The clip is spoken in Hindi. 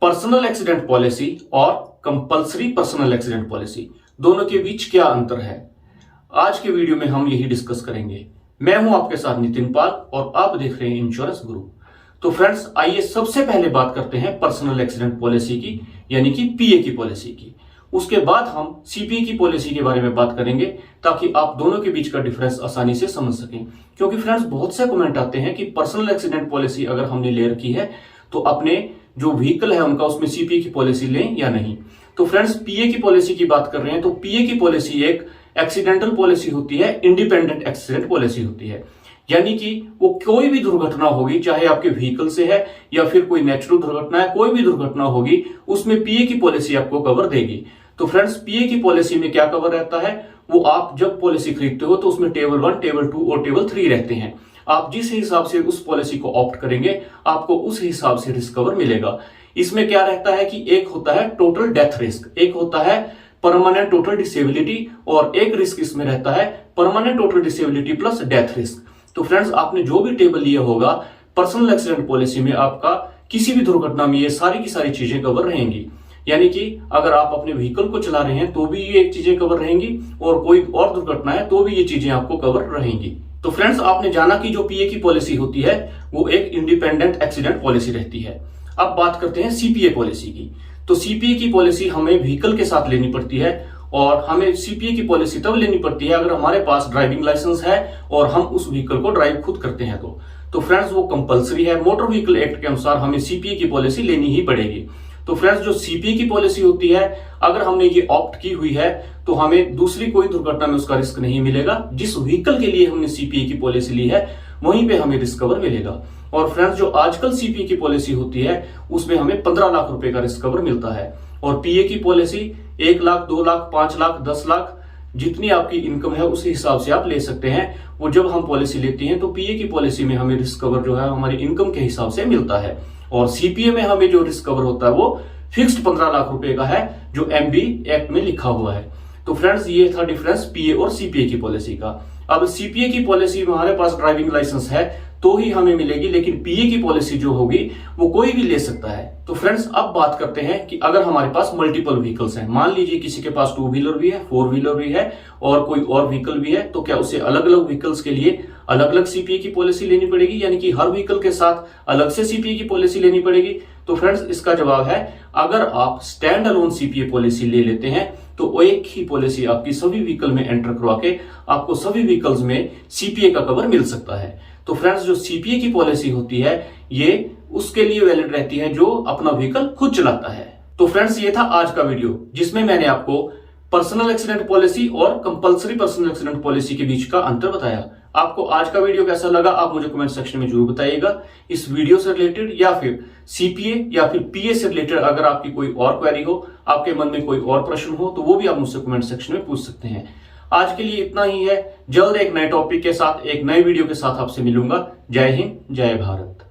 पर्सनल एक्सीडेंट पॉलिसी और कंपल्सरी पर्सनल एक्सीडेंट पॉलिसी दोनों के बीच क्या अंतर है, आज के वीडियो में हम यही डिस्कस करेंगे। मैं हूं आपके साथ नितिन पाल और आप देख रहे हैं इंश्योरेंस गुरु। तो फ्रेंड्स, आइए सबसे पहले बात करते हैं पर्सनल एक्सीडेंट पॉलिसी की, यानी कि पीए की पॉलिसी की। उसके बाद हम सीपीए की पॉलिसी के बारे में बात करेंगे ताकि आप दोनों के बीच का डिफरेंस आसानी से समझ सकें। क्योंकि फ्रेंड्स, बहुत से कमेंट आते हैं कि पर्सनल एक्सीडेंट पॉलिसी अगर हमने ले रखी है तो अपने जो व्हीकल है उनका उसमें सीपीए की पॉलिसी लें या नहीं। तो फ्रेंड्स, पीए की पॉलिसी की बात कर रहे हैं तो पीए की पॉलिसी एक एक्सीडेंटल पॉलिसी होती है, इंडिपेंडेंट एक्सीडेंट पॉलिसी होती है। यानी कि वो कोई भी दुर्घटना होगी, चाहे आपके व्हीकल से है या फिर कोई नेचुरल दुर्घटना है, कोई भी दुर्घटना होगी उसमें पीए की पॉलिसी आपको कवर देगी। तो फ्रेंड्स, पीए की पॉलिसी में क्या कवर रहता है, वो आप जब पॉलिसी खरीदते हो तो उसमें टेबल 1, टेबल 2 और टेबल 3 रहते हैं। आप जिस हिसाब से उस पॉलिसी को ऑप्ट करेंगे आपको उस हिसाब से रिस्क कवर मिलेगा। इसमें क्या रहता है कि एक होता है टोटल डेथ रिस्क, एक होता है परमानेंट टोटल डिसेबिलिटी और एक रिस्क इसमें रहता है permanent total disability plus death risk. तो फ्रेंड्स, आपने जो भी टेबल लिया होगा पर्सनल एक्सीडेंट पॉलिसी में आपका किसी भी दुर्घटना में ये सारी की सारी चीजें कवर रहेंगी। यानी कि अगर आप अपने व्हीकल को चला रहे हैं तो भी ये एक चीजें कवर रहेंगी और कोई और दुर्घटना है तो भी ये चीजें आपको कवर रहेंगी। तो फ्रेंड्स, आपने जाना कि जो पीए की पॉलिसी होती है वो एक इंडिपेंडेंट एक्सीडेंट पॉलिसी रहती है। अब बात करते हैं सीपीए पॉलिसी की। तो सीपीए की पॉलिसी हमें व्हीकल के साथ लेनी पड़ती है और हमें सीपीए की पॉलिसी तब लेनी पड़ती है अगर हमारे पास ड्राइविंग लाइसेंस है और हम उस व्हीकल को ड्राइव खुद करते हैं। तो फ्रेंड्स, वो कंपलसरी है, मोटर व्हीकल एक्ट के अनुसार हमें सीपीए की पॉलिसी लेनी ही पड़ेगी। तो फ्रेंड्स, जो सीपीए की पॉलिसी होती है अगर हमने ये ऑप्ट की हुई है तो हमें दूसरी कोई दुर्घटना में उसका रिस्क नहीं मिलेगा। जिस व्हीकल के लिए हमने सीपीए की पॉलिसी ली है वहीं पे हमें रिस्क कवर मिलेगा। और फ्रेंड्स, जो आजकल सीपीए की पॉलिसी होती है उसमें हमें 15 लाख रुपए का रिस्क कवर मिलता है और पीए की पॉलिसी 1 लाख, 2 लाख, 5 लाख, 10 लाख जितनी आपकी इनकम है उस हिसाब से आप ले सकते हैं। वो जब हम पॉलिसी लेते हैं तो पीए की पॉलिसी में हमें रिस्क कवर जो है हमारी इनकम के हिसाब से मिलता है और सीपीए में हमें जो रिस्क कवर होता है वो फिक्स्ड 15 लाख रुपए का है जो एमबी एक्ट में लिखा हुआ है। तो फ्रेंड्स, ये था डिफरेंस पीए और सीपीए की पॉलिसी का। अब सीपीए की पॉलिसी में हमारे पास ड्राइविंग लाइसेंस है तो ही हमें मिलेगी, लेकिन पीए की पॉलिसी जो होगी वो कोई भी ले सकता है। तो फ्रेंड्स, अब बात करते हैं कि अगर हमारे पास मल्टीपल व्हीकल्स हैं, मान लीजिए किसी के पास 2 व्हीलर भी है, 4 व्हीलर भी है और कोई और व्हीकल भी है, तो क्या उसे अलग अलग व्हीकल्स के लिए अलग अलग सीपीए की पॉलिसी लेनी पड़ेगी, यानी कि हर व्हीकल के साथ अलग से सीपीए की पॉलिसी लेनी पड़ेगी? तो फ्रेंड्स, इसका जवाब है अगर आप स्टैंड अलोन सीपीए पॉलिसी ले लेते हैं तो एक ही पॉलिसी आपकी सभी व्हीकल में एंटर करवा के आपको सभी व्हीकल्स में सीपीए का कवर मिल सकता है। तो फ्रेंड्स, जो सीपीए की पॉलिसी होती है ये उसके लिए वैलिड रहती है जो अपना व्हीकल खुद चलाता है। तो फ्रेंड्स, ये था आज का वीडियो जिसमें मैंने आपको पर्सनल एक्सीडेंट पॉलिसी और कंपलसरी पर्सनल एक्सीडेंट पॉलिसी के बीच का अंतर बताया। आपको आज का वीडियो कैसा लगा आप मुझे कमेंट सेक्शन में जरूर बताइएगा। इस वीडियो से रिलेटेड या फिर सीपीए या फिर पीए से रिलेटेड अगर आपकी कोई और क्वेरी हो, आपके मन में कोई और प्रश्न हो तो वो भी आप मुझसे कमेंट सेक्शन में पूछ सकते हैं। आज के लिए इतना ही है। जल्द एक नए टॉपिक के साथ, एक नए वीडियो के साथ आपसे मिलूंगा। जय हिंद, जय भारत।